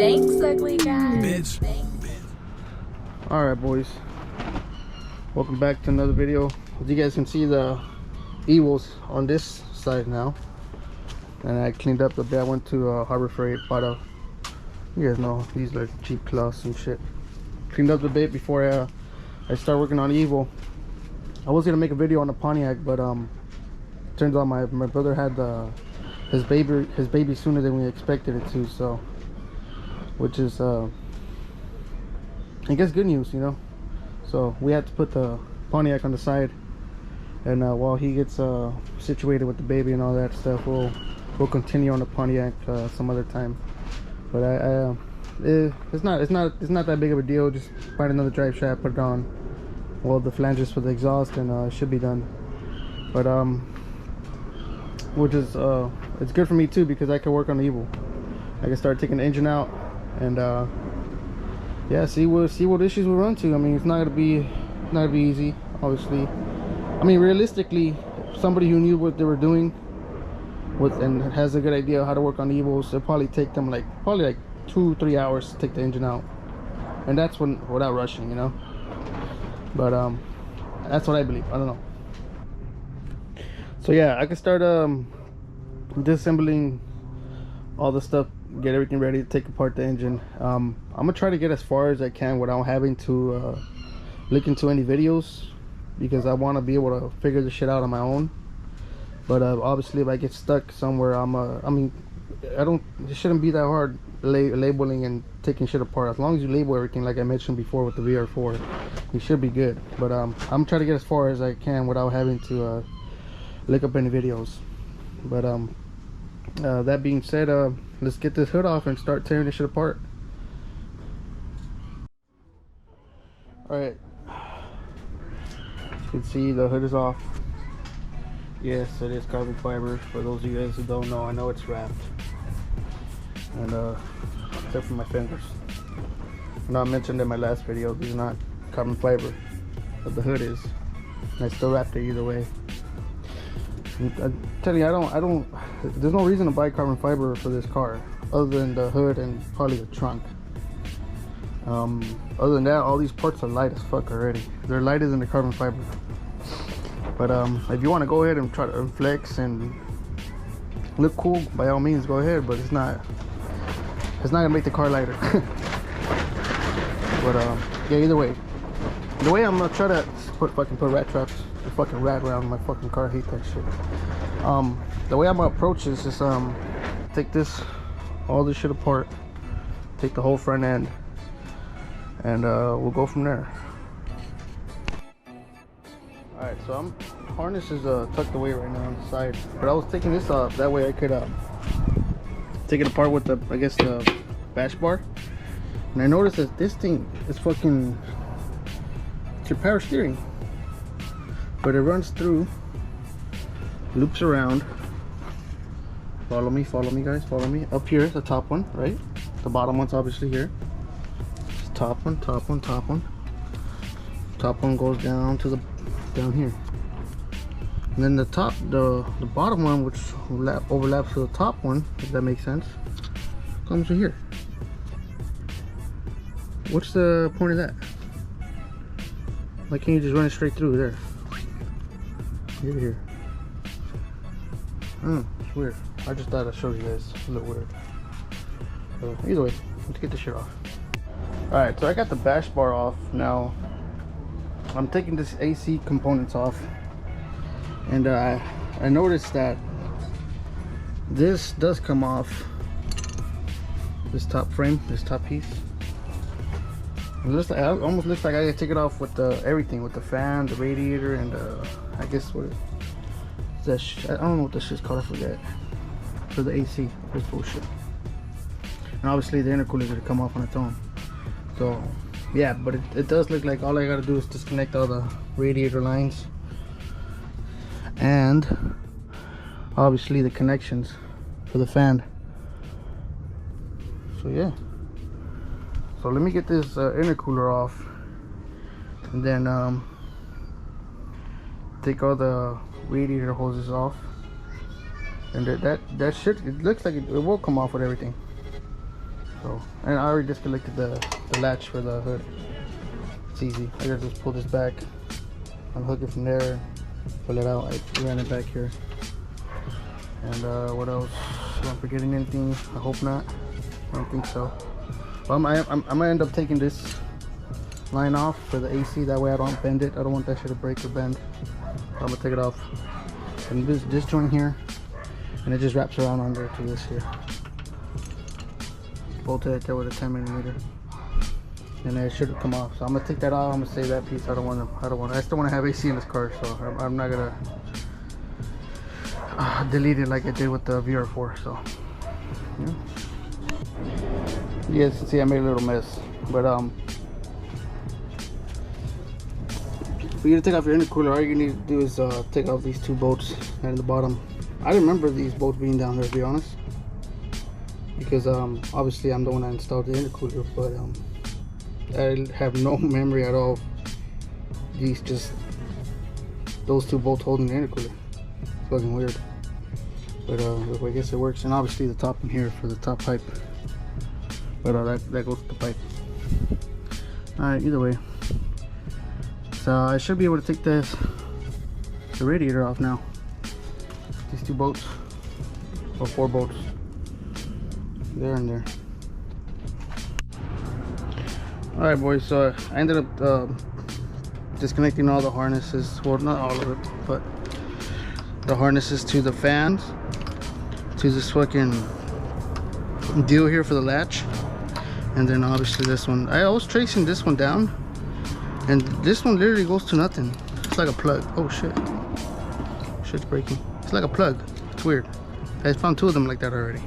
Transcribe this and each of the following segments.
Thanks, ugly guy. Bitch. Alright, boys. Welcome back to another video. As you guys can see, the EVO's on this side now. And I cleaned up a bit. I went to Harbor Freight, bought a, you guys know, these are cheap cloths and shit. Cleaned up a bit before I start working on EVO. I was gonna make a video on the Pontiac, but turns out my brother had his baby sooner than we expected it to, so which is I guess good news, you know. So we had to put the Pontiac on the side, and while he gets situated with the baby and all that stuff, we'll continue on the Pontiac some other time. But it's not that big of a deal. Just find another drive shaft, put it on, well, the flanges for the exhaust, and it should be done. But which is it's good for me too, because I can work on the EVO. I can start taking the engine out and yeah, see what issues we run to. I mean, it's not gonna be easy, obviously. I mean, realistically, somebody who knew what they were doing and has a good idea of how to work on EVOs, it'll probably take them probably like 2-3 hours to take the engine out, and that's without rushing, you know. But that's what I believe. I don't know. So yeah, I can start disassembling all the stuff, get everything ready to take apart the engine. I'm gonna try to get as far as I can without having to look into any videos, because I want to be able to figure this shit out on my own. But obviously, if I get stuck somewhere, I mean, it shouldn't be that hard labeling and taking shit apart. As long as you label everything, like I mentioned before with the VR4, you should be good. But I'm trying to get as far as I can without having to look up any videos. But that being said, let's get this hood off and start tearing this shit apart. Alright, you can see the hood is off. Yes, it is carbon fiber. For those of you guys who don't know, I know it's wrapped, and except for my fenders. I know I mentioned in my last video, these are not carbon fiber, but the hood is, and I still wrapped it either way. I'm telling you, I don't. There's no reason to buy carbon fiber for this car, other than the hood and probably the trunk. Other than that, all these parts are light as fuck already. They're lighter than the carbon fiber. But if you want to go ahead and try to flex and look cool, by all means, go ahead. But it's not gonna make the car lighter. But yeah, either way, I'm gonna try to put rat traps. The fucking rat around my fucking car. I hate that shit. The way I'm gonna approach this is take all this shit apart, take the whole front end, and we'll go from there. Alright, so harness is tucked away right now on the side, but I was taking this off, that way I could take it apart with the, I guess, the bash bar. And I noticed that this thing is fucking, it's your power steering, but it runs through, loops around. Follow me guys, follow me. Up here is the top one, right? The bottom one's obviously here. It's top one. Top one goes down to down here, and then the bottom one, which overlaps with the top one, if that makes sense, comes to here. What's the point of that? Why can't you just run it straight through there? Here. It's weird. I just thought I'd show you guys. It's a little weird. So either way, let's get this shit off. Alright, so I got the bash bar off now. I'm taking this AC components off, and I noticed that this does come off, this top frame, this top piece. It almost looks like I gotta take it off with everything, with the fan, the radiator, and I guess what is that I don't know what this shit's called, I forget. For the AC, this bullshit. And obviously the intercooler is gonna come off on its own. So yeah, but it does look like all I gotta do is disconnect all the radiator lines and obviously the connections for the fan. So yeah, so let me get this intercooler off, and then take all the radiator hoses off, and that shit, it looks like it will come off with everything. So, and I already disconnected the latch for the hood. It's easy. I gotta just pull this back, unhook it from there, pull it out. I ran it back here. And what else? Am I forgetting anything? I hope not. I don't think so. Well, I'm gonna end up taking this line off for the AC. That way I don't bend it. I don't want that shit to break or bend. So I'm gonna take it off. And this joint here, and it just wraps around under to this here. Bolted it there with a 10mm, and it should come off. So I'm gonna take that off. I'm gonna save that piece. I still want to have AC in this car, so I'm not gonna delete it like I did with the VR4. So yeah. You guys can see I made a little mess, but for you to take off your intercooler, all you need to do is take off these two bolts at the bottom. I didn't remember these bolts being down there, to be honest, because obviously I'm the one that installed the intercooler, but I have no memory at all. Those two bolts holding the intercooler. It's fucking weird, but I guess it works. And obviously the top in here for the top pipe, but that goes to the pipe. All right, either way, so I should be able to take the radiator off now. These two bolts, or 4 bolts, there and there. All right, boys. So I ended up disconnecting all the harnesses. Well, not all of it, but the harnesses to the fans, to this fucking deal here for the latch, and then obviously this one. I was tracing this one down, and this one literally goes to nothing. It's like a plug. Oh shit! Shit's breaking. It's like a plug. It's weird. I found 2 of them like that already,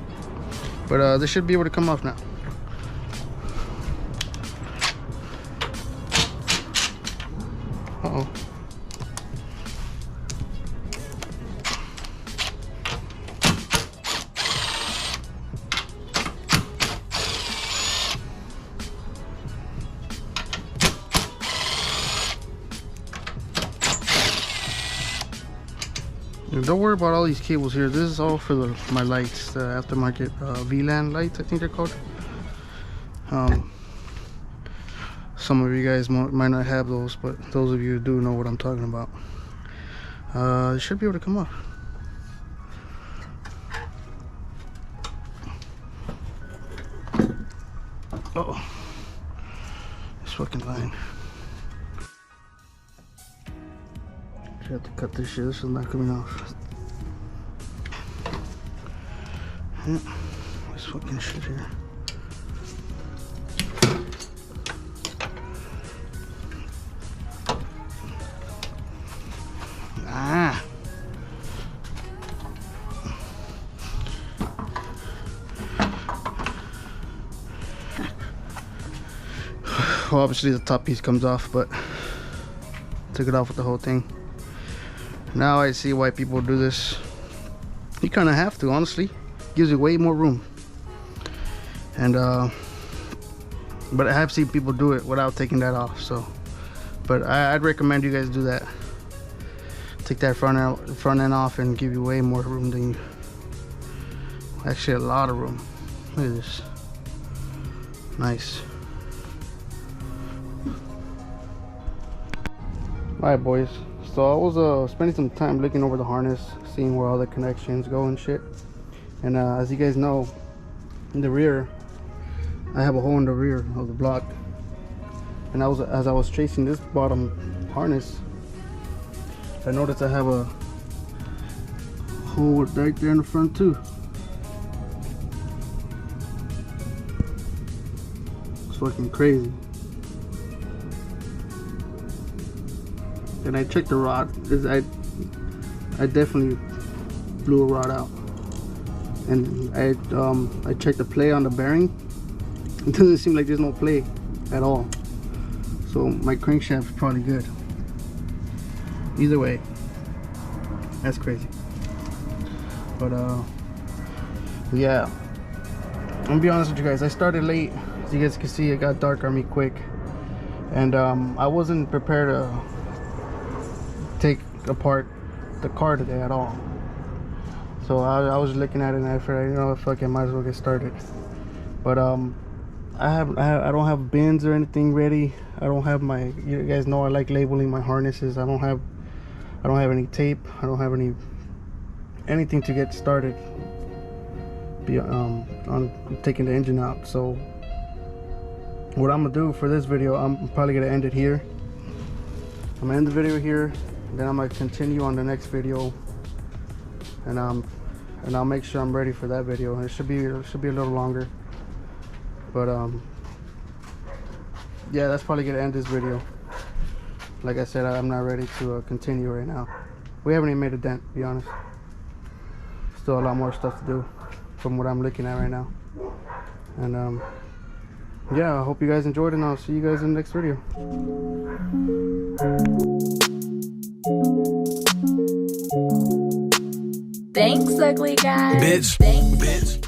but they should be able to come off now. Uh-oh. Don't worry about all these cables here. This is all for my lights, the aftermarket VLAN lights, I think they're called. Some of you guys might not have those, but those of you who do know what I'm talking about. It should be able to come off. Oh, this fucking line. I have to cut this shit. This is not coming off. Yeah, this fucking shit here. Ah. Well, obviously the top piece comes off, but took it off with the whole thing. Now I see why people do this. You kind of have to, honestly. Gives you way more room. And but I have seen people do it without taking that off. So, but I'd recommend you guys do that. Take that front end off and give you way more room than you. Actually, a lot of room. Look at this. Nice. All right, boys. So I was spending some time looking over the harness, seeing where all the connections go and shit. And as you guys know, in the rear, I have a hole in the rear of the block. And as I was tracing this bottom harness, I noticed I have a hole right there in the front too. It's fucking crazy. And I checked the rod. I definitely blew a rod out. And I checked the play on the bearing. It doesn't seem like there's no play at all. So my crankshaft's probably good. Either way, that's crazy. But yeah, I'm gonna be honest with you guys. I started late. As you guys can see, it got dark on me quick, and I wasn't prepared to take apart the car today at all. So I was looking at it and I figured, you know, fuck it, might as well get started. But I don't have bins or anything ready. I don't have my, you guys know I like labeling my harnesses. I don't have any tape. I don't have anything to get started on taking the engine out. So what I'm gonna do for this video, I'm probably gonna end it here. I'm gonna end the video here, then I'm gonna continue on the next video, and I'll make sure I'm ready for that video. It should be a little longer, but yeah, that's probably gonna end this video. Like I said, I'm not ready to continue right now. We haven't even made a dent, to be honest. Still a lot more stuff to do from what I'm looking at right now. And yeah, I hope you guys enjoyed, and I'll see you guys in the next video. Thanks, ugly guy. Bitch. Thanks. Bitch.